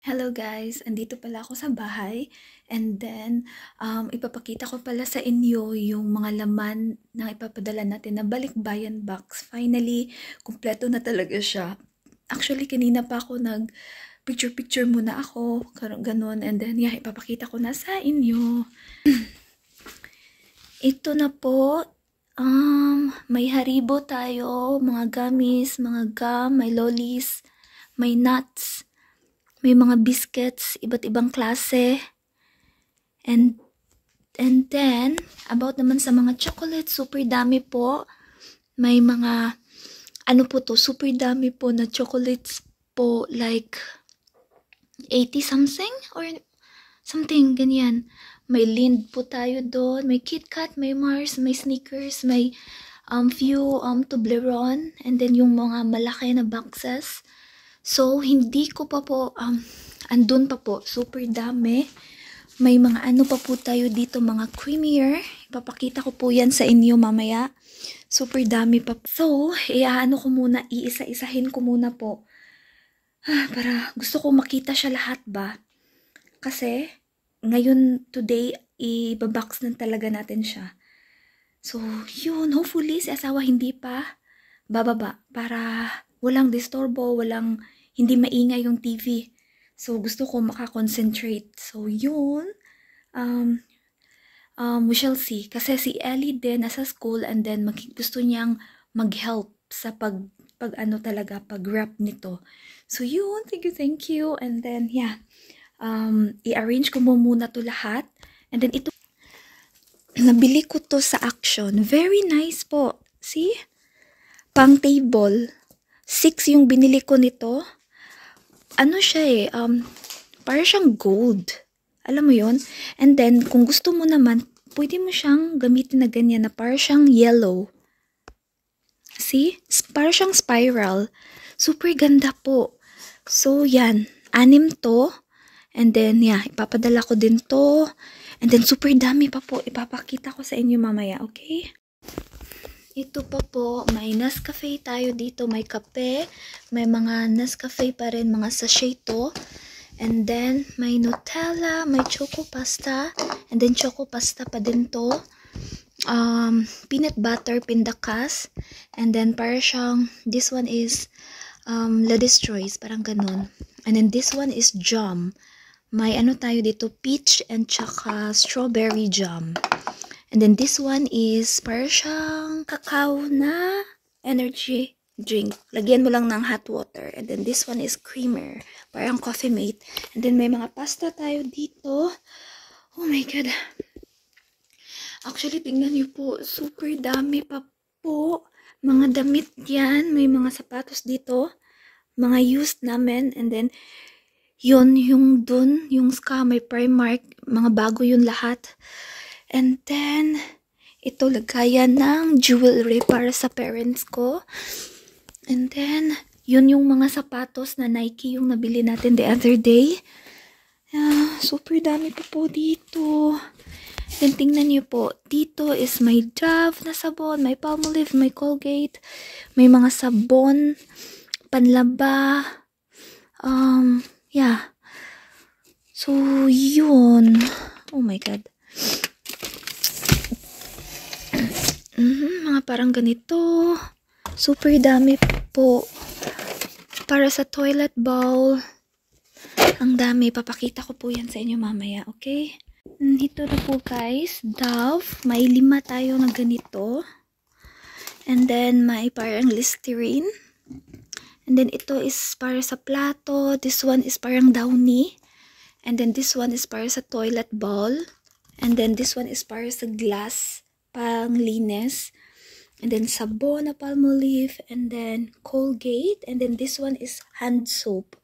Hello guys, andito pala ako sa bahay and then ipapakita ko pala sa inyo yung mga laman na ipapadala natin na balikbayan box. Finally, kumpleto na talaga siya. Actually, kanina pa ako picture muna ako, ganun, and then ipapakita ko na sa inyo. Ito na po, may Haribo tayo, mga gummies, mga gum, may lollies, may nuts, may mga biscuits, iba't ibang klase. And then, about naman sa mga chocolate, super dami po. May mga, super dami po na chocolates po, like 80 something or something, ganyan. May Lind po tayo doon, may KitKat, may Mars, may Snickers, may few Toblerone, and then yung mga malaki na boxes. So, hindi ko pa po, andun pa po, super dami. May mga pa po tayo dito, mga creamier. Ipapakita ko po yan sa inyo mamaya. Super dami pa. So, iisa-isahin ko muna po. Para gusto ko makita siya lahat ba? Kasi, ngayon, today, ibabox na talaga natin siya. So, yun. Hopefully, si asawa hindi pa bababa para walang disturbo, hindi maingay yung TV. So, gusto ko makakoncentrate. So, yun. We shall see. Kasi si Ellie din nasa school and then gusto niyang mag-help sa pag-wrap nito. So, yun. Thank you. And then, i-arrange ko muna to lahat. And then, ito, nabili ko to sa Action. Very nice po. See? Pang table. 6 yung binili ko nito. Ano siya para siyang gold. Alam mo yon? And then, kung gusto mo naman, pwede mo siyang gamitin na ganyan na para siyang yellow. See? Para siyang spiral. Super ganda po. So, yan. 6 to. And then, ipapadala ko din to. And then, super dami pa po. Ipapakita ko sa inyo mamaya, okay? Ito pa po, may Nescafe tayo dito, may kape, may mga Nescafe pa rin, mga sachet to. And then, may Nutella, may choco pasta, and then choco pasta pa din to. Peanut butter, pindakas, and then para siyang, this one is Lady's Choice, parang ganun. And then this one is jam. May tayo dito, peach and tsaka strawberry jam. And then this one is para siyang cacao na energy drink. Lagyan mo lang ng hot water. And then this one is creamer. Parang Coffee Mate. And then may mga pasta tayo dito. Oh my God. Actually, tingnan niyo po. Super dami pa po. Mga damit yan. May mga sapatos dito. Mga used namin. And then, yun, yung dun, yung ska, may Primark. Mga bago yun lahat. And then, ito lagayan ng jewelry para sa parents ko. And then, yun yung mga sapatos na Nike yung nabili natin the other day. Super dami po dito. Then, tingnan niyo po. Dito is may Dove na sabon, may Palmolive, may Colgate, may mga sabon, panlaba. So, yun. Oh my God. Mga parang ganito. Super dami po. Para sa toilet bowl. Ang dami. Papakita ko po yan sa inyo mamaya. Okay? Ito na po guys. Dove. May 5 tayo na ganito. And then may parang Listerine. And then ito is para sa plato. This one is parang Downy. And then this one is para sa toilet bowl. And then this one is para sa glass. Panglinis, and then sabon na Palmolive, and then Colgate, and then this one is hand soap.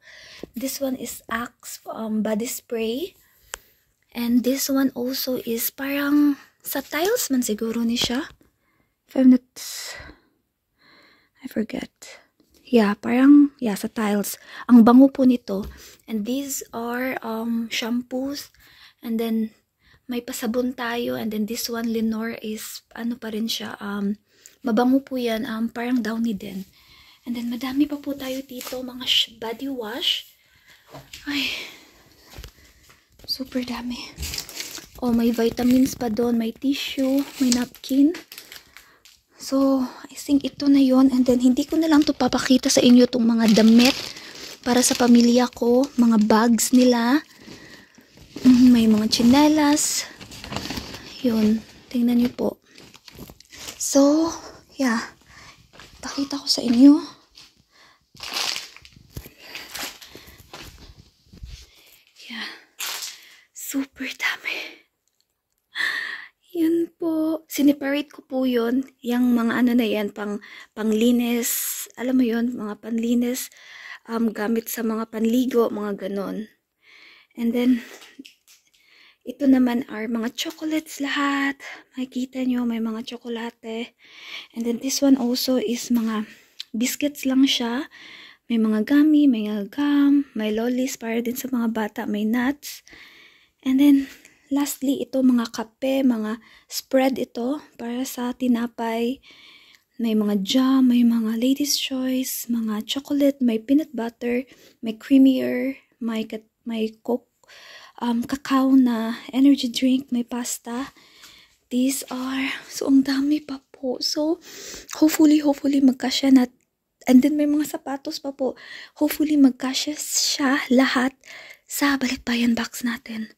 This one is Axe body spray, and this one also is parang sa tiles man siguro ni siya. If I'm not, I forget. Parang sa tiles. Ang bango po nito. And these are shampoos, and then may pasabon tayo, and then this one Lenore is pa rin siya, mabango po yan, parang Downy din. And then madami pa po tayo dito, mga body wash. Ay, super dami. Oh, may vitamins pa doon, may tissue, may napkin. So, I think ito na yon. And then, hindi ko na lang to papakita sa inyo itong mga damit para sa pamilya ko. Mga bags nila. May mga tsinelas. Yun. Tingnan nyo po. So, yeah. Pakita ko sa inyo. Yeah. Super dami. Yun po. Sineparate ko po yun. Yung mga ano na yan, panglinis. Alam mo yun, mga panlinis. Gamit sa mga panligo, mga ganon. And then, ito naman are mga chocolates lahat. Makikita nyo, may mga tsokolate. And then, this one also is mga biscuits lang siya. May mga gummy, may mga gum, may lollies para din sa mga bata, may nuts. And then, lastly, ito mga kape, mga spread ito para sa tinapay. May mga jam, may mga ladies' choice, mga chocolate, may peanut butter, may creamier, may coke, cacao na energy drink, may pasta. These are, so ang dami pa po. So, hopefully magkasya na. And then may mga sapatos pa po. Hopefully magkasya siya lahat sa balikbayan box natin.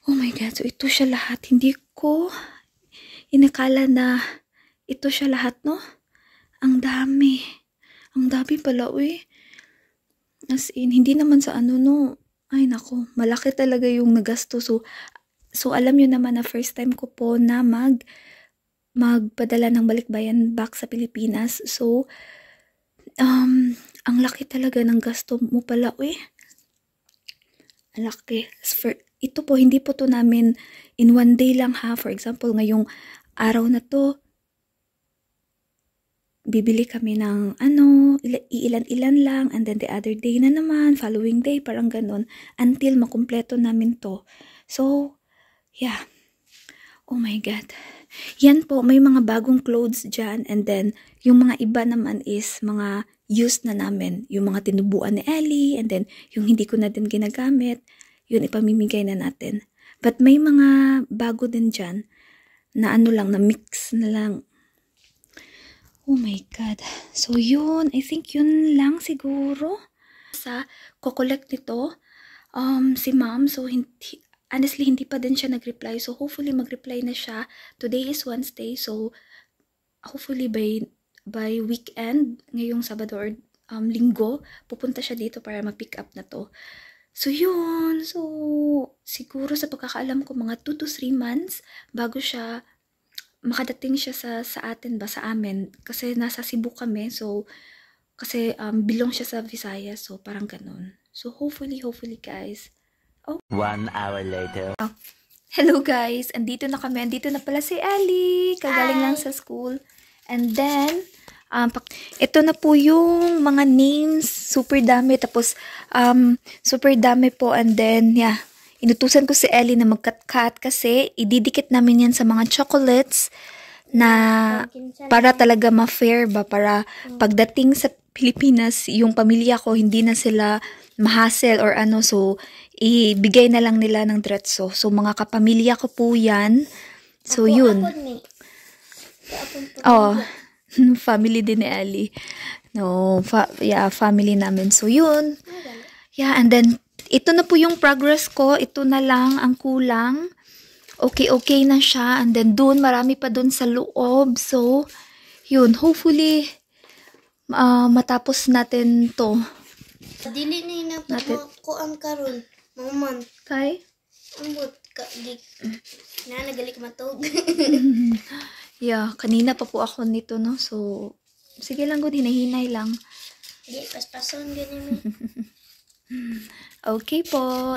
Oh my God, so ito siya lahat. Hindi ko inakala na ito siya lahat, no? Ang dami. Ang dami pala, uy. As in, hindi naman sa ano, no? Ay, nako. Malaki talaga yung nagasto. So alam nyo naman na first time ko po na magpadala ng balikbayan box sa Pilipinas. So, ang laki talaga ng gasto mo pala, uy. Ang laki. Ito po, hindi po to namin in one day lang ha. For example, ngayong araw na to, bibili kami ng iilan-ilan lang, and then the other day na naman, following day, parang ganon, until makumpleto namin to. So, yeah. Oh my God. Yan po, may mga bagong clothes dyan, and then, yung mga iba naman is mga used na namin. Yung mga tinubuan ni Ellie, and then, yung hindi ko na din ginagamit, yun ipamimigay na natin. But may mga bago din dyan, na ano lang, na mix na lang. Oh my God. So, yun. I think yun lang siguro. Sa kukolect nito, si ma'am. So, honestly, hindi pa din siya nag-reply. So, hopefully, mag-reply na siya. Today is Wednesday. So, hopefully, by weekend, ngayong Sabado or Linggo, pupunta siya dito para ma-pick up na to. So, yun. So, siguro sa pagkakaalam ko, mga 2 to 3 months bago siya makadating siya sa atin ba, sa amin. Kasi nasa Cebu kami. So, kasi bilong siya sa Visayas. So, parang ganun. So, hopefully guys. Oh. 1 hour later. Oh. Hello guys. Andito na kami. Andito na pala si Ellie. Kagaling lang sa school. And then, ito na po yung mga names. Super dami. Tapos, super dami po. And then, yeah. Inutusan ko si Ellie na mag-cut-cut kasi ididikit namin yan sa mga chocolates na para talaga ma-fair ba, para pagdating sa Pilipinas, yung pamilya ko, hindi na sila ma-hassle or ano, so ibigay na lang nila ng diretso. So, mga kapamilya ko po yan. So, yun. Oh, family din ni Ellie. No, yeah, family namin. So, yun. Yeah, and then, ito na po yung progress ko. Ito na lang ang kulang. Okay na siya. And then, dun, marami pa dun sa loob. So, yun. Hopefully, matapos natin to. Dili na ko ang karon. Maman. Kay? Ambot ka. Nagalik matog. Yeah, kanina pa po ako nito, no? So, sige lang, good. Hinahinay lang. Di, paspason ganyan. Okay po.